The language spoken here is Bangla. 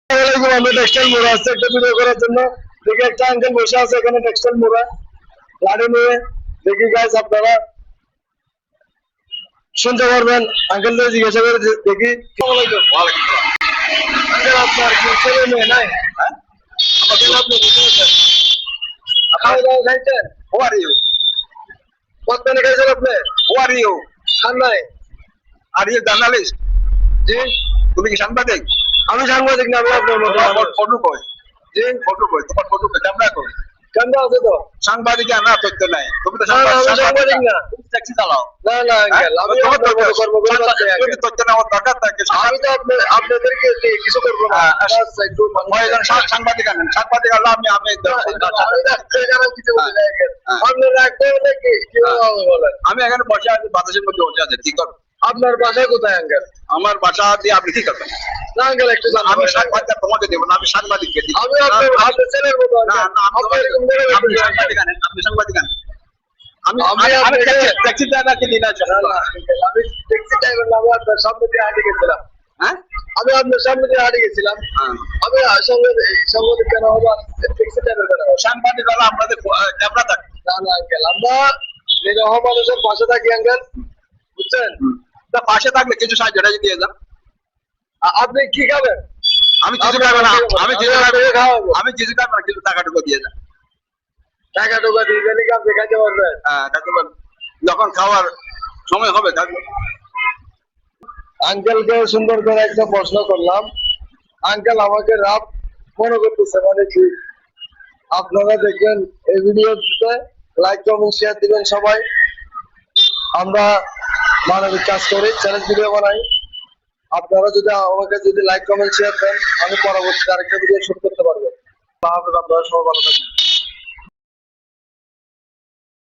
আমরা টেক্সটাইল মোড়া আছে একটা ভিডিও করার জন্য। দেখি একটা আঙ্কেল বসে আছে এখানে টেক্সটাইল মোড়া লাড়ি নিয়ে। দেখি গাইস আপনারা শুনতে পারবেন। আঙ্কেলদের জিজ্ঞাসা করে দেখি। আঙ্কেল আপনার কি ছেলে মেয়ে নাই? আপনি খাওয়া দাওয়া খাইছেন? Who are you? কতখানি খাইছেন আপনি? Who are you? খান নাই? Are you journalist? জি। তুমি কি সাংবাদিক? আমি সাংবাদিক না, আমি আপনার মতো। ফটো কই? জি, ফটো কই? তোমার ফটো কই? ক্যামেরা কই? ক্যামেরা আছে তো। সাংবাদিক না তথ্য নাই। তুমি তো সাংবাদিক না। তুমি ট্যাক্সি চালাও। না না আঙ্কেল, আমি আপনার মতো করব বলতে চাই। তুমি তথ্য নেওয়ার দরকার থাকে। আমি তো আপনাদেরকে কিছু করব না। আচ্ছা একটু ময়দান সাংবাদিক আনেন। সাংবাদিক আল্লাহ আমি কিছু বলি না আঙ্কেল। আপনি রাখতে হলে কি বলেন? আমি এখানে বসে আছি, বাতাসের মধ্যে বসে আছি। কি করব? আপনার বাসা কোথায় আঙ্কেল? আমার বাসা দিয়ে আপনি কি করবেন? না আঙ্কেল একটু আমি সাংবাদিক তোমাকে দেব না, আমি সাংবাদিককে দিই। আমি আপনার ছেলের মতো। না না আপনি এরকম করে আপনি সাংবাদিক আনেন, আপনি সাংবাদিক আনেন। আমি ট্যাক্সি ড্রাইভারকে দিই না। আমি ট্যাক্সি ড্রাইভার না, আমি আপনার সামনে দিয়ে হাঁটে গেছিলাম। হ্যাঁ, আমি আপনার সামনে দিয়ে হাঁটে গেছিলাম। আমি সাংবাদিক কেন হবো? ট্যাক্সি ড্রাইভার কেন হবো? সাংবাদিক হলো আপনাদের ক্যামেরা থাকে। না না আঙ্কেল, আমরা নিরহ মানুষের পাশে থাকি আঙ্কেল, বুঝছেন? তা পাশে থাকলে কিছু সাহায্যটা দিয়ে যান। আপনি কি খাবেন? আমি কিছু খাবো না, আমি কিছু খাবো, আমি কিছু খাবো না, কিছু টাকাটুকু দিয়ে যান। টাকাটুকু দিয়ে গেলে কি আপনি খাইতে পারবেন? হ্যাঁ খাইতে পারবেন, যখন খাওয়ার সময় হবে থাকবে। আঙ্কেলকে সুন্দর করে একটা প্রশ্ন করলাম। আঙ্কেল আমাকে রাত মনে করতেছে, মানে কি আপনারা দেখবেন এই ভিডিওতে লাইক কমেন্ট শেয়ার দিবেন সবাই। আমরা মানবিক কাজ করি, চ্যালেঞ্জ ভিডিও বানাই। আপনারা যদি আমাকে লাইক কমেন্ট শেয়ার দেন, আমি পরবর্তীতে আরেকটা ভিডিও শুট করতে পারবো। আপনারা সবাই ভালো থাকবেন।